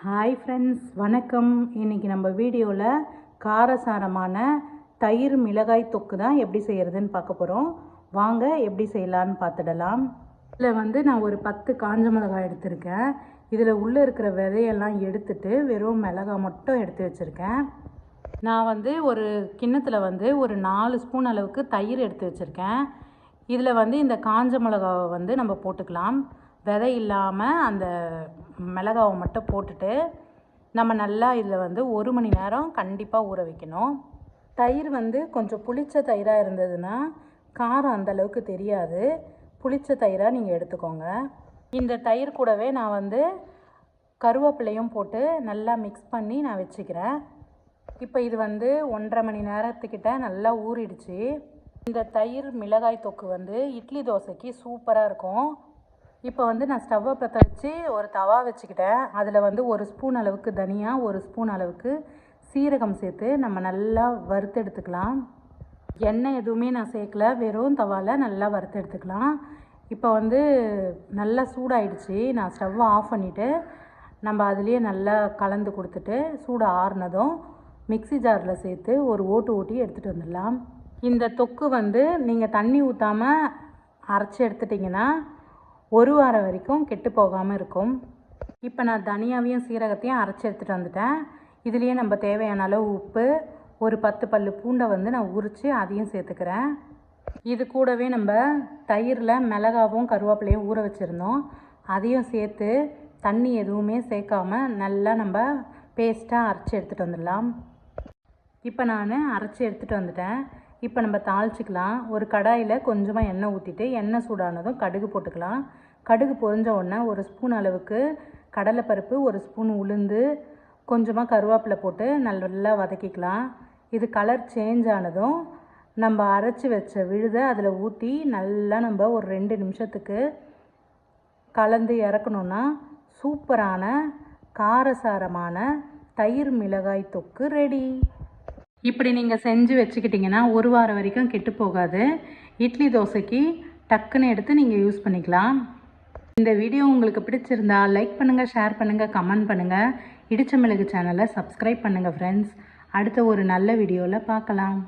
Hi friends, வணக்கம். இன்றைக்கி நம்ம வீடியோவில் காரசாரமான தயிர் மிளகாய் தொக்கு தான் எப்படி செய்கிறதுன்னு பார்க்க போகிறோம். வாங்க எப்படி செய்யலான்னு பார்த்துடலாம். இதில் நான் ஒரு 10 காஞ்ச மிளகாய் எடுத்திருக்கேன். இதில் உள்ளே இருக்கிற விதையெல்லாம் எடுத்துட்டு வெறும் மிளகாய் மட்டும் எடுத்து வச்சுருக்கேன். நான் ஒரு கிண்ணத்தில் ஒரு 4 ஸ்பூன் அளவுக்கு தயிர் எடுத்து வச்சுருக்கேன். இதில் இந்த காஞ்ச மிளகாவை நம்ம போட்டுக்கலாம். விதை இல்லாமல் அந்த மிளகாவை மட்டும் போட்டுட்டு நம்ம நல்லா இதில் 1 மணி நேரம் கண்டிப்பாக ஊற வைக்கணும். தயிர் கொஞ்சம் புளிச்ச தயிராக இருந்ததுன்னா காரம் அந்தளவுக்கு தெரியாது. புளிச்ச தயிராக நீங்கள் எடுத்துக்கோங்க. இந்த தயிர் கூடவே நான் கருவேப்பிலையும் போட்டு நல்லா மிக்ஸ் பண்ணி நான் வச்சுக்கிறேன். இப்போ இது 1.5 மணி நேரத்துக்கிட்ட நல்லா ஊறிடுச்சு. இந்த தயிர் மிளகாய் தொக்கு இட்லி தோசைக்கு சூப்பராக இருக்கும். இப்போ நான் ஸ்டவ்வை பற்ற வச்சு ஒரு தவா வச்சுக்கிட்டேன். அதில் 1 ஸ்பூன் அளவுக்கு தனியா, 1 ஸ்பூன் அளவுக்கு சீரகம் சேர்த்து நம்ம நல்லா வறுத்து எடுத்துக்கலாம். எண்ணெய் எதுவுமே நான் சேர்க்கல, வெறும் தவாவில் நல்லா வறுத்து எடுத்துக்கலாம். இப்போ நல்லா சூடாயிடுச்சு. நான் ஸ்டவ்வை ஆஃப் பண்ணிவிட்டு நம்ம அதுலேயே நல்லா கலந்து கொடுத்துட்டு சூடு ஆறுனதும் மிக்ஸி ஜாரில் சேர்த்து ஒரு ஓட்டி எடுத்துகிட்டு வந்துடலாம். இந்த தொக்கு நீங்கள் தண்ணி ஊற்றாமல் அரைச்சி எடுத்துட்டிங்கன்னா 1 வாரம் வரைக்கும் கெட்டு போகாமல் இருக்கும். இப்போ நான் தனியாவையும் சீரகத்தையும் அரைச்சி எடுத்துகிட்டு வந்துட்டேன். இதுலேயே நம்ம தேவையான அளவு உப்பு, ஒரு 10 பல்லு பூண்டை நான் உரித்து அதையும் சேர்த்துக்கிறேன். இது கூடவே நம்ம தயிரில் மிளகாவும் கருவேப்பிலையும் ஊற வச்சுருந்தோம். அதையும் சேர்த்து தண்ணி எதுவுமே சேர்க்காமல் நல்லா நம்ம பேஸ்ட்டாக அரைச்சி எடுத்துகிட்டு வந்துடலாம். இப்போ நான் அரைச்சி எடுத்துகிட்டு வந்துட்டேன். இப்போ நம்ம தாளிச்சிக்கலாம். ஒரு கடாயில் கொஞ்சமாக எண்ணெய் ஊற்றிட்டு எண்ணெய் சூடானதும் கடுகு போட்டுக்கலாம். கடுகு பொரிஞ்ச உடனே 1 ஸ்பூன் அளவுக்கு கடலைப்பருப்பு, 1 ஸ்பூன் உளுந்து, கொஞ்சமாக கருவேப்பிலை போட்டு நல்லா வதக்கிக்கலாம். இது கலர் சேஞ்ச் ஆனதும் நம்ம அரைச்சி வச்ச விழுதை அதில் ஊற்றி நல்லா நம்ம ஒரு 2 நிமிஷத்துக்கு கலந்து இறக்கணுன்னா சூப்பரான காரசாரமான தயிர் மிளகாய் தொக்கு ரெடி. இப்படி நீங்கள் செஞ்சு வச்சுக்கிட்டிங்கன்னா 1 வாரம் வரைக்கும் கெட்டு போகாது. இட்லி தோசைக்கு டக்குன்னு எடுத்து நீங்கள் யூஸ் பண்ணிக்கலாம். இந்த வீடியோ உங்களுக்கு பிடிச்சிருந்தா லைக் பண்ணுங்கள், ஷேர் பண்ணுங்கள், கமெண்ட் பண்ணுங்கள். இடிச்ச மிளகு சேனலை சப்ஸ்கிரைப் பண்ணுங்கள் ஃப்ரெண்ட்ஸ். அடுத்த ஒரு நல்ல வீடியோவில் பார்க்கலாம்.